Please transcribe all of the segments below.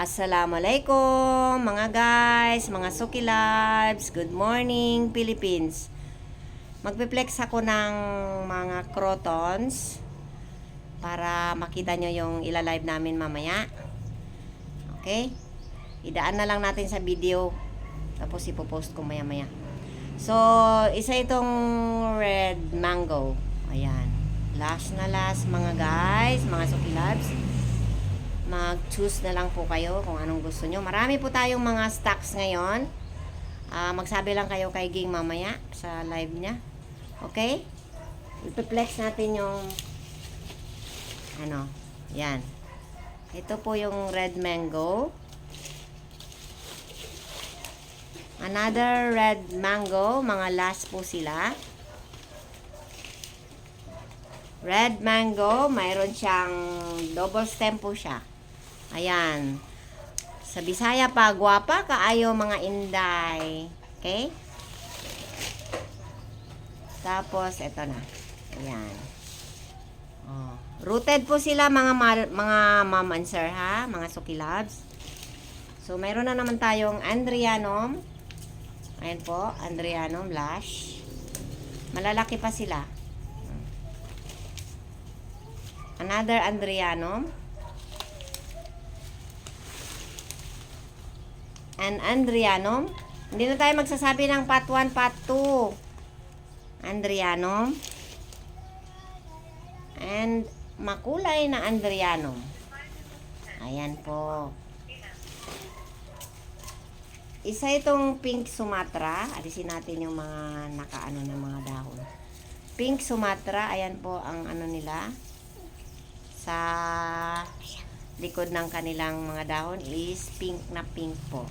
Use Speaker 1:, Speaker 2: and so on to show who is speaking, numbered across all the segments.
Speaker 1: Assalamualaikum mga guys, mga Suki Loves. Good morning Philippines. Magpe-flex ako ng mga crotons para makita nyo yung ilalive namin mamaya. Okay? Idaan na lang natin sa video, tapos ipopost ko maya maya. So, isa itong red mango. Ayan. Last na last mga guys, mga Suki Loves. Mag-choose na lang po kayo kung anong gusto nyo. Marami po tayong mga stocks ngayon. Magsabi lang kayo kay Ging mamaya sa live niya. Okay? Ipiplex natin yung yan. Ito po yung red mango. Another red mango. Mga last po sila. Red mango. Mayroon siyang double stem po siya. Ayan. Sa Bisaya pa, guwapa kaayo mga inday. Okay? Tapos, eto na. Ayan. Oh. Rooted po sila mga mom and sir, ha? Mga Suki Loves. So, mayroon na naman tayong Andrianum. Ayan po, Andrianum Lash. Malalaki pa sila. Another Andrianum. And Andrianum. Hindi na tayo magsasabi ng part 1, part 2. Andrianum. And makulay na Andrianum. Ayan po. Isa itong pink Sumatra. Alisin natin yung mga nakaano na mga dahon. Pink Sumatra. Ayan po ang ano nila. Sa likod ng kanilang mga dahon is pink na pink po.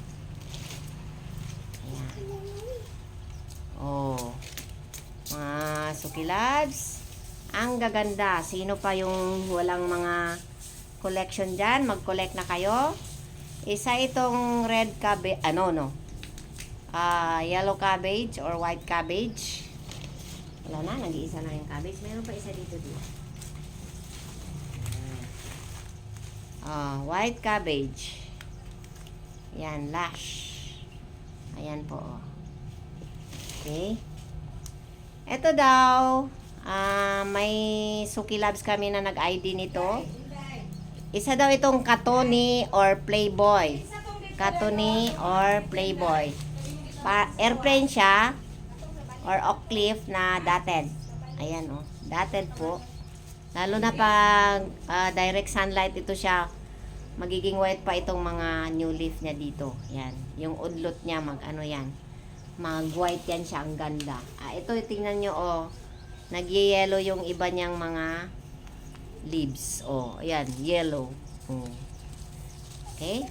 Speaker 1: Ayan. Oh. Mga Suki Loves. Ang gaganda. Sino pa yung walang mga collection dyan? Mag-collect na kayo. Isa itong red cabbage. Yellow cabbage or white cabbage. Wala na. Nag-iisa na yung cabbage. Meron pa isa dito. White cabbage. Yan, lash. Ayan po. Okay. Ito daw, may Suki Loves kami na nag-ID nito. Isa daw itong Katoni or Playboy. Katoni or Playboy. Airplane siya or Oak Cliff na dotted. Ayan o, dotted po. Lalo na pag direct sunlight ito siya, magiging white pa itong mga new leaf niya dito. Yan. Yung udlot niya, yan. Mag-white yan siya. Ang ganda. Ito, tingnan nyo, nag-yellow yung iba niyang mga leaves. Ayan. Yellow. Okay?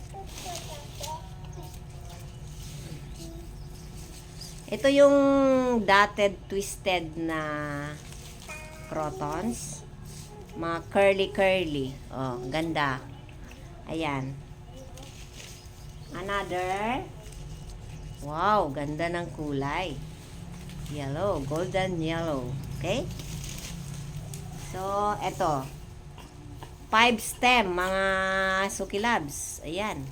Speaker 1: Ito yung dotted, twisted na crotons. Mga curly. Ganda. Ayan. Another. Wow, ganda ng kulay. Yellow, golden yellow. Okay? So, eto. 5 stem, mga Suki Loves. Ayan.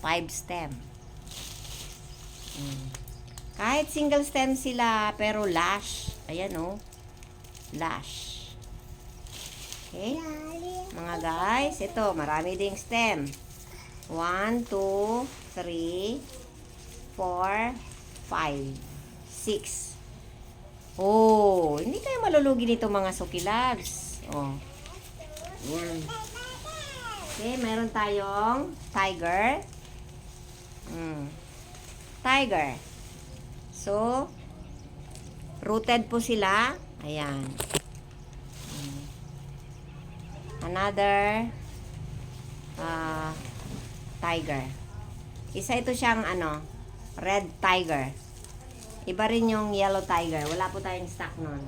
Speaker 1: 5 stem. Kahit single stem sila, pero lash. Ayan, lash. Okay? Mga guys, ito, marami ding stem. 1, 2, 3, 4, 5, 6. Hindi kayo malulugi nito mga Suki Loves. Yan. Okay, meron tayong tiger. Tiger. So, rooted po sila. Ayan. Another tiger. Isa ito siyang red tiger. Iba rin yung yellow tiger. Wala po tayong stock nun.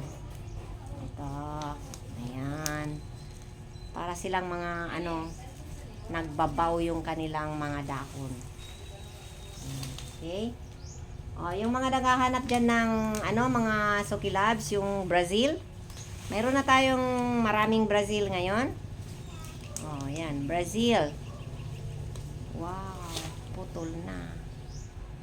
Speaker 1: Ito. Ayan. Para silang mga nagbabaw yung kanilang mga dahon. Okay. Yung mga naghahanap dyan ng mga Suki Loves, yung Brazil. Mayroon na tayong maraming Brazil ngayon. Yan, Brazil. Wow, putol na.